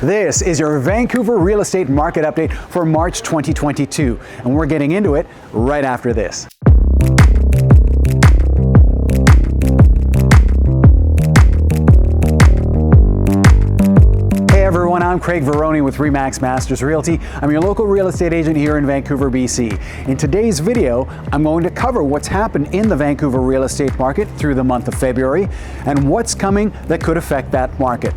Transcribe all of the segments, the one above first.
This is your Vancouver Real Estate Market Update for March 2022, and we're getting into it right after this. Hey everyone, I'm Craig Veroni with Masters Realty. I'm your local real estate agent here in Vancouver, BC. In today's video, I'm going to cover what's happened in the Vancouver real estate market through the month of February and what's coming that could affect that market.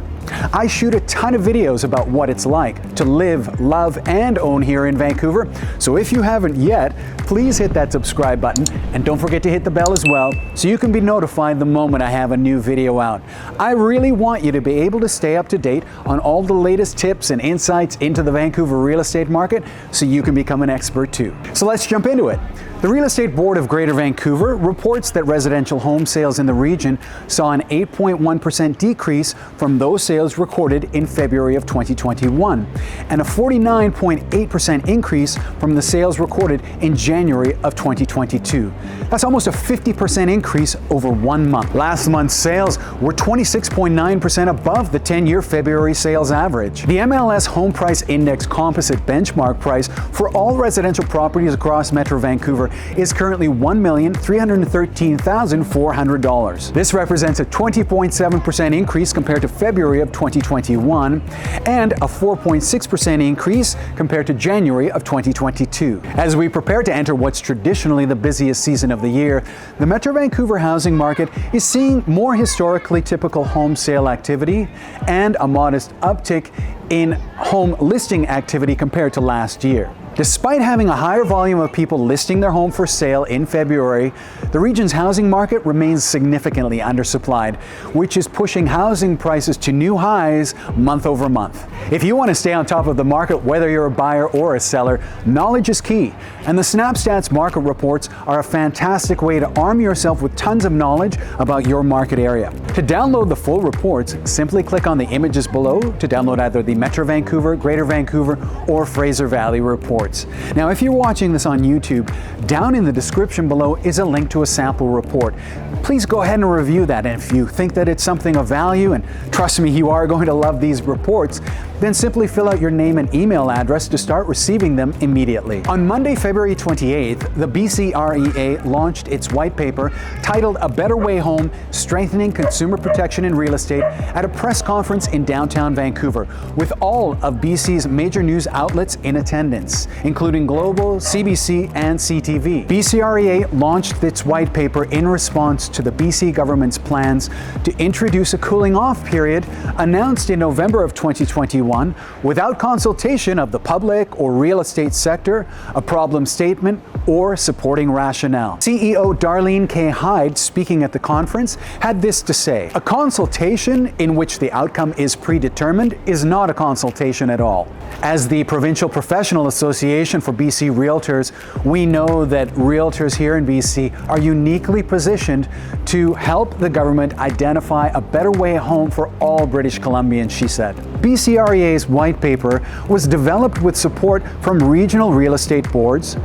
I shoot a ton of videos about what it's like to live, love, and own here in Vancouver. So if you haven't yet, please hit that subscribe button and don't forget to hit the bell as well so you can be notified the moment I have a new video out. I really want you to be able to stay up to date on all the latest tips and insights into the Vancouver real estate market so you can become an expert too. So let's jump into it. The Real Estate Board of Greater Vancouver reports that residential home sales in the region saw an 8.1% decrease from those sales recorded in February of 2021 and a 49.8% increase from the sales recorded in January of 2022. That's almost a 50% increase over 1 month. Last month's sales were 26.9% above the 10-year February sales average. The MLS Home Price Index Composite Benchmark price for all residential properties across Metro Vancouver is currently $1,313,400. This represents a 20.7% increase compared to February of 2021 and a 4.6% increase compared to January of 2022. As we prepare to enter what's traditionally the busiest season of the year, the Metro Vancouver housing market is seeing more historically typical home sale activity and a modest uptick in home listing activity compared to last year. Despite having a higher volume of people listing their home for sale in February, the region's housing market remains significantly undersupplied, which is pushing housing prices to new highs month over month. If you want to stay on top of the market, whether you're a buyer or a seller, knowledge is key, and the SnapStats market reports are a fantastic way to arm yourself with tons of knowledge about your market area. To download the full reports, simply click on the images below to download either the Metro Vancouver, Greater Vancouver, or Fraser Valley reports. Now, if you're watching this on YouTube, down in the description below is a link to a sample report. Please go ahead and review that, and if you think that it's something of value, and trust me, you are going to love these reports, then simply fill out your name and email address to start receiving them immediately. On Monday, February 28th, the BCREA launched its white paper titled A Better Way Home, Strengthening Consumer Protection in Real Estate at a press conference in downtown Vancouver, with all of BC's major news outlets in attendance, including Global, CBC, and CTV. BCREA launched its white paper in response to the BC government's plans to introduce a cooling off period announced in November of 2021 without consultation of the public or real estate sector, a problem statement, or supporting rationale. CEO Darlene K. Hyde, speaking at the conference, had this to say: "A consultation in which the outcome is predetermined is not a consultation at all. As the Provincial Professional Association for BC Realtors, we know that realtors here in BC are uniquely positioned to help the government identify a better way home for all British Columbians," she said. BCREA's white paper was developed with support from regional real estate boards,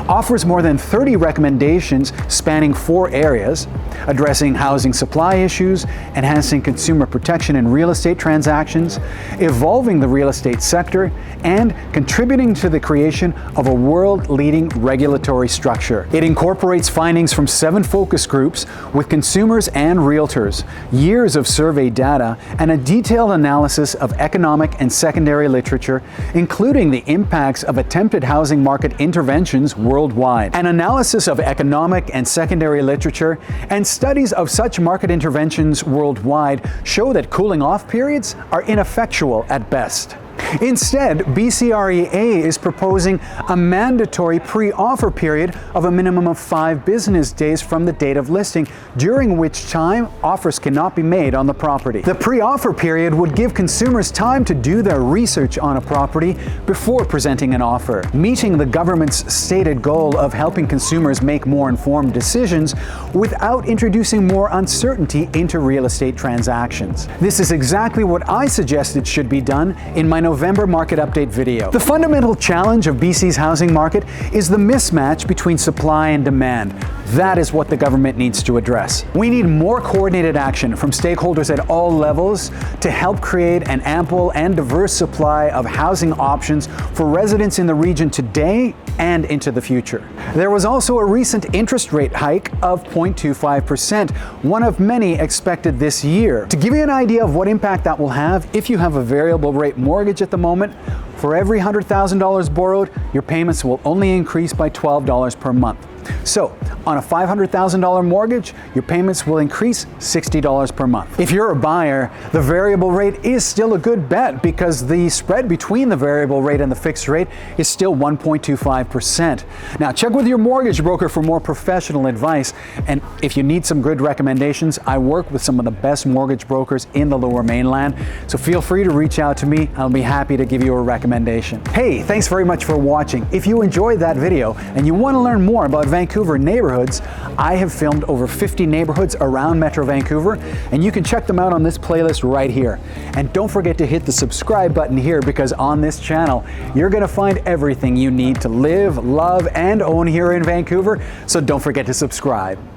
offers more than 30 recommendations spanning 4 areas: addressing housing supply issues, enhancing consumer protection in real estate transactions, evolving the real estate sector, and contributing to the creation of a world-leading regulatory structure. It incorporates findings from 7 focus groups with consumers and realtors, years of survey data, and a detailed analysis of economic and secondary literature, including the impacts of attempted housing market interventions worldwide. An analysis of economic and secondary literature and studies of such market interventions worldwide show that cooling off periods are ineffectual at best. Instead, BCREA is proposing a mandatory pre-offer period of a minimum of 5 business days from the date of listing, during which time offers cannot be made on the property. The pre-offer period would give consumers time to do their research on a property before presenting an offer, meeting the government's stated goal of helping consumers make more informed decisions without introducing more uncertainty into real estate transactions. This is exactly what I suggested should be done in my November market update video. The fundamental challenge of BC's housing market is the mismatch between supply and demand. That is what the government needs to address. We need more coordinated action from stakeholders at all levels to help create an ample and diverse supply of housing options for residents in the region today and into the future. There was also a recent interest rate hike of 0.25%, one of many expected this year. To give you an idea of what impact that will have, if you have a variable rate mortgage at the moment, for every $100,000 borrowed, your payments will only increase by $12 per month. So, on a $500,000 mortgage, your payments will increase $60 per month. If you're a buyer, the variable rate is still a good bet because the spread between the variable rate and the fixed rate is still 1.25%. Now, check with your mortgage broker for more professional advice. And if you need some good recommendations, I work with some of the best mortgage brokers in the Lower Mainland. So feel free to reach out to me. I'll be happy to give you a recommendation. Hey, thanks very much for watching. If you enjoyed that video and you want to learn more about Vancouver neighborhoods, I have filmed over 50 neighborhoods around Metro Vancouver, and you can check them out on this playlist right here. And don't forget to hit the subscribe button here, because on this channel, you're going to find everything you need to live, love, and own here in Vancouver, so don't forget to subscribe.